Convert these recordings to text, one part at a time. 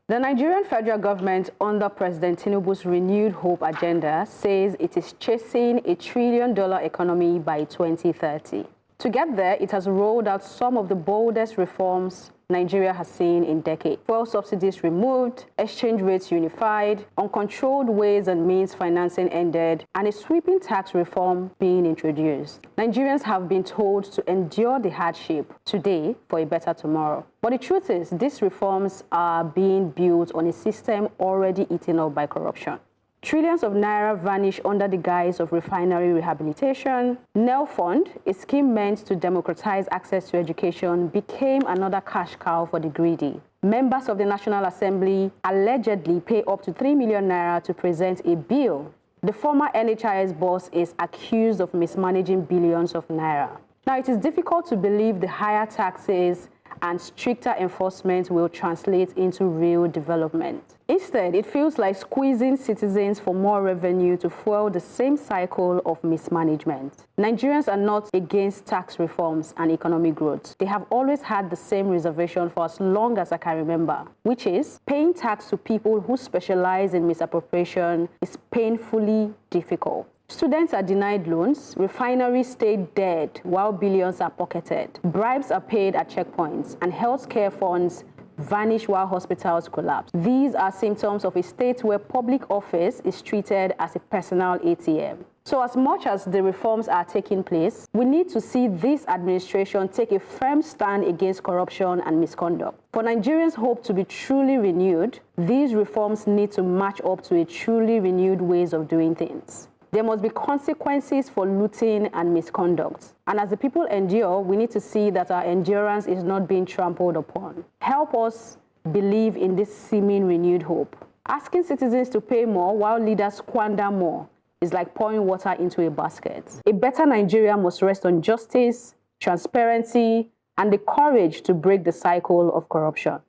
The Nigerian federal government, under President Tinubu's renewed hope agenda, says it is chasing a $1 trillion economy by 2030. To get there, it has rolled out some of the boldest reforms Nigeria has seen in decades. Fuel subsidies removed, exchange rates unified, uncontrolled ways and means financing ended, and a sweeping tax reform being introduced. Nigerians have been told to endure the hardship today for a better tomorrow. But the truth is, these reforms are being built on a system already eaten up by corruption. Trillions of naira vanish under the guise of refinery rehabilitation. NEL Fund, a scheme meant to democratize access to education, became another cash cow for the greedy. Members of the National Assembly allegedly pay up to 3 million naira to present a bill. The former NHIS boss is accused of mismanaging billions of naira. Now, it is difficult to believe the higher taxes and stricter enforcement will translate into real development. Instead, it feels like squeezing citizens for more revenue to fuel the same cycle of mismanagement. Nigerians are not against tax reforms and economic growth. They have always had the same reservation for as long as I can remember, which is paying tax to people who specialize in misappropriation is painfully difficult. Students are denied loans, refineries stay dead while billions are pocketed, bribes are paid at checkpoints, and healthcare funds vanish while hospitals collapse. These are symptoms of a state where public office is treated as a personal ATM. So as much as the reforms are taking place, we need to see this administration take a firm stand against corruption and misconduct. For Nigerians' hope to be truly renewed, these reforms need to match up to a truly renewed ways of doing things. There must be consequences for looting and misconduct. And as the people endure, we need to see that our endurance is not being trampled upon. Help us believe in this seeming renewed hope. Asking citizens to pay more while leaders squander more is like pouring water into a basket. A better Nigeria must rest on justice, transparency, and the courage to break the cycle of corruption.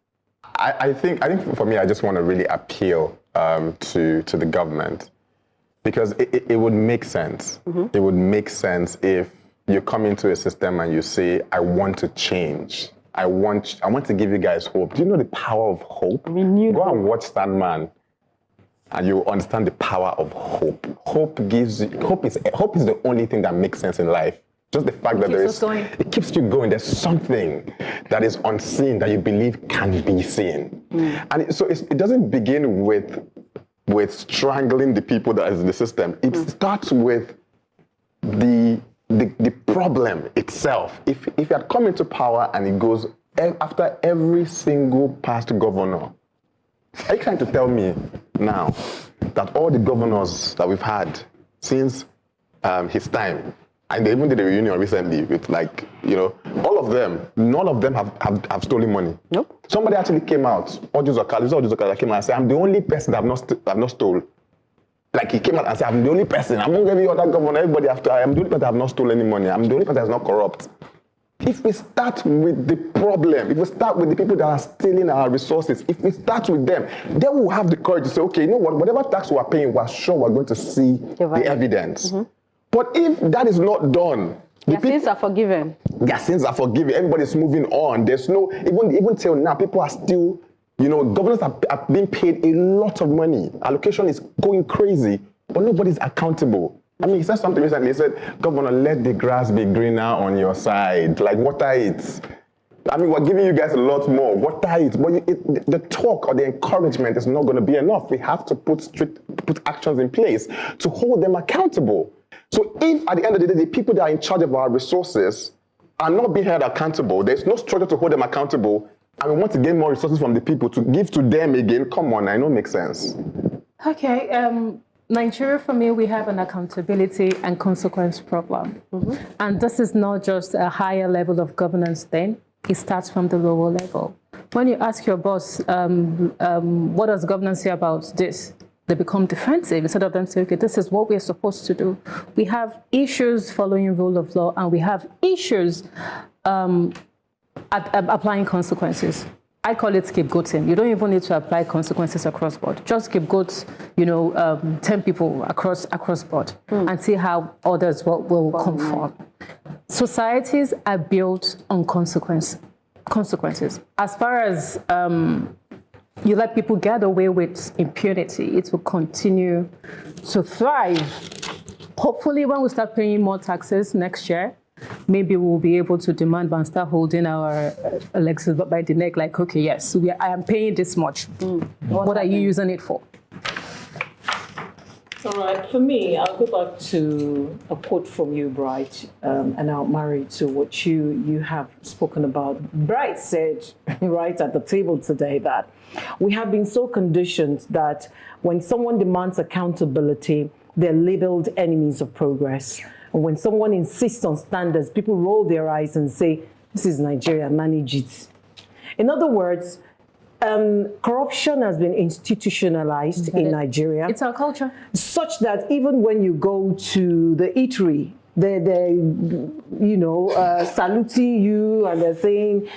I think for me, I just want to really appeal to the government. Because it would make sense. Mm-hmm. It would make sense if you come into a system and you say, I want to change. I want to give you guys hope. Do you know the power of hope? Go and watch Sandman and you understand the power of hope. Hope is the only thing that makes sense in life. Just the fact that it keeps you going. There's something that is unseen that you believe can be seen. Mm. And it doesn't begin with strangling the people that is in the system. It starts with the problem itself. If you had come into power and it goes after every single past governor, are you trying to tell me now that all the governors that we've had since his time, and they even did a reunion recently with all of them, none of them have stolen money. Nope. Somebody actually came out, Ojuzoka came out and said, I'm the only person that have not stolen. Like he came out and said, I'm the only person, among every other governor, everybody after, I am the only person that have not stolen any money. I'm the only person that's not corrupt. If we start with the problem, if we start with the people that are stealing our resources, if we start with them, then we'll have the courage to say, okay, you know what, whatever tax we're paying, we're sure we're going to see the evidence. Mm-hmm. But if that is not done, their sins are forgiven. Their sins are forgiven. Everybody's moving on. There's no, even till now, people are still, governors are being paid a lot of money. Allocation is going crazy, but nobody's accountable. I mean, he said something recently. He said, Governor, let the grass be greener on your side. Like, water it. I mean, we're giving you guys a lot more. Water it. But the talk or the encouragement is not going to be enough. We have to put actions in place to hold them accountable. So if at the end of the day, the people that are in charge of our resources are not being held accountable, there's no structure to hold them accountable, and we want to gain more resources from the people to give to them again, come on, I know it makes sense. Okay, Nigeria, for me, we have an accountability and consequence problem. Mm-hmm. And this is not just a higher level of governance thing, it starts from the lower level. When you ask your boss, what does governance say about this? They become defensive instead of them saying, okay, this is what we're supposed to do. We have issues following rule of law, and we have issues applying consequences. I call it scapegoating. You don't even need to apply consequences across board. Just scapegoat, 10 people across board and see how others will conform. Societies are built on consequences. As far as you let people get away with impunity, it will continue to thrive. Hopefully, when we start paying more taxes next year, maybe we'll be able to demand and start holding our legs by the neck, like, okay, yes, I am paying this much. What are you using it for? All right, for me, I'll go back to a quote from you, Bright, and I'll marry to what you have spoken about. Bright said, right at the table today, that we have been so conditioned that when someone demands accountability, they're labeled enemies of progress. And when someone insists on standards, people roll their eyes and say, this is Nigeria, manage it. In other words, corruption has been institutionalized in Nigeria. It's our culture. Such that even when you go to the eatery, they're saluting you and they're saying,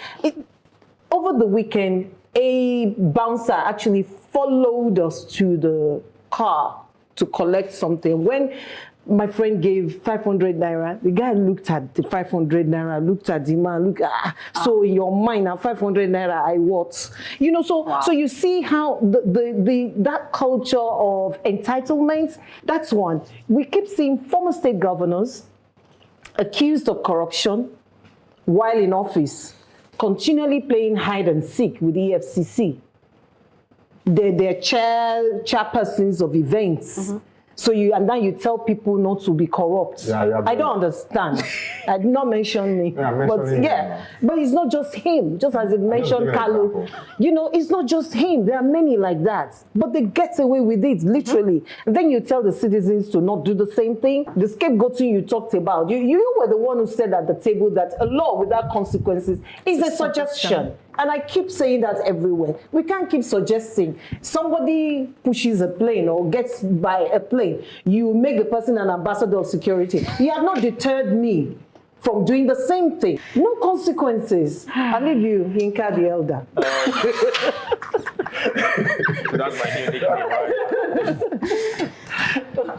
over the weekend, a bouncer actually followed us to the car to collect something. When my friend gave 500 naira, the guy looked at the 500 naira, looked at the man, so in your mind, now 500 naira, I what? So you see how that culture of entitlement, that's one. We keep seeing former state governors accused of corruption while in office, continually playing hide and seek with the EFCC. They're chairpersons of events. So now you tell people not to be corrupt. Yeah, I don't understand. I did not mention me. But it's not just him. Just as it mentioned Carlo, it's not just him. There are many like that. But they get away with it, literally. And then you tell the citizens to not do the same thing. The scapegoating you talked about, you were the one who said at the table that a law without consequences is a suggestion. And I keep saying that everywhere. We can't keep suggesting. Somebody pushes a plane or gets by a plane, you make the person an ambassador of security. You have not deterred me from doing the same thing. No consequences. I leave you, Yinka the elder. That's my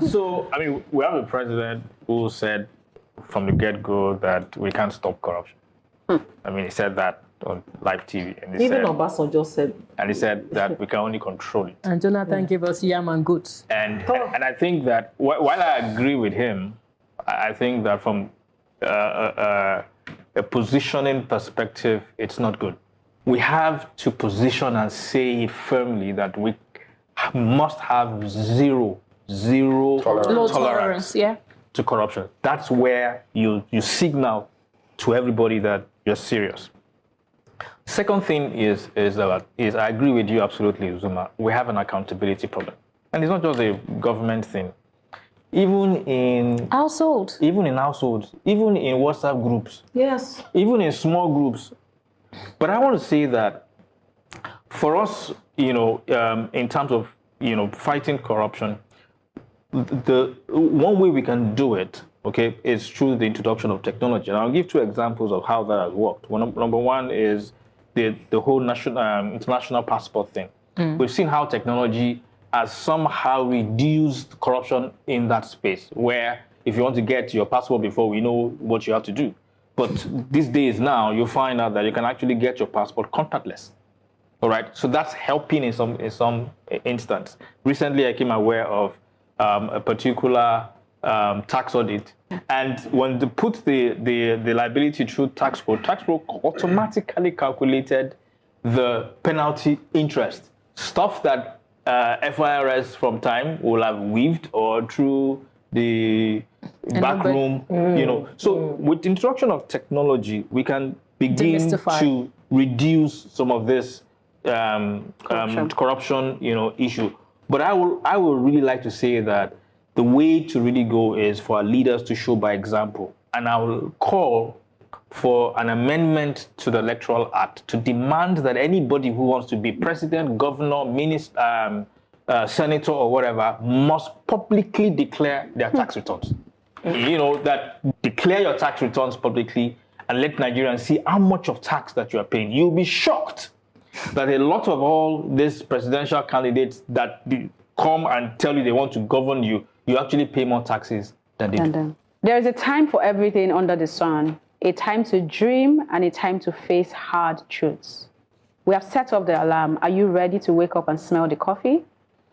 new So, we have a president who said from the get-go that we can't stop corruption. He said that on live TV. And Even Obasanjo said. And he said that we can only control it. And Jonathan gave us yam and goats. And I think that while I agree with him, I think that from a positioning perspective, it's not good. We have to position and say firmly that we must have zero tolerance to corruption. That's where you signal to everybody that you're serious. Second thing is I agree with you absolutely, Uzuma. We have an accountability problem. And it's not just a government thing. Even in households, even in WhatsApp groups. Yes. Even in small groups. But I want to say that for us, in terms of, fighting corruption, the one way we can do it, is through the introduction of technology. And I'll give two examples of how that has worked. Number one is the whole international passport thing. We've seen how technology has somehow reduced corruption in that space, where if you want to get your passport before, we know what you have to do. But these days now, you find out that you can actually get your passport contactless. All right, so that's helping in some instance. Recently, I came aware of a particular tax audit, and when they put the liability through tax pro automatically calculated the penalty interest, stuff that FIRS from time will have weaved or through the back room, So with the introduction of technology, we can begin to reduce some of this corruption, issue. But I would really like to say that the way to really go is for our leaders to show by example. And I will call for an amendment to the Electoral Act to demand that anybody who wants to be president, governor, minister, senator, or whatever must publicly declare their tax returns. That declare your tax returns publicly and let Nigerians see how much of tax that you are paying. You'll be shocked that a lot of all these presidential candidates that come and tell you they want to govern you, you actually pay more taxes than they do. There is a time for everything under the sun, a time to dream and a time to face hard truths. We have set up the alarm. Are you ready to wake up and smell the coffee?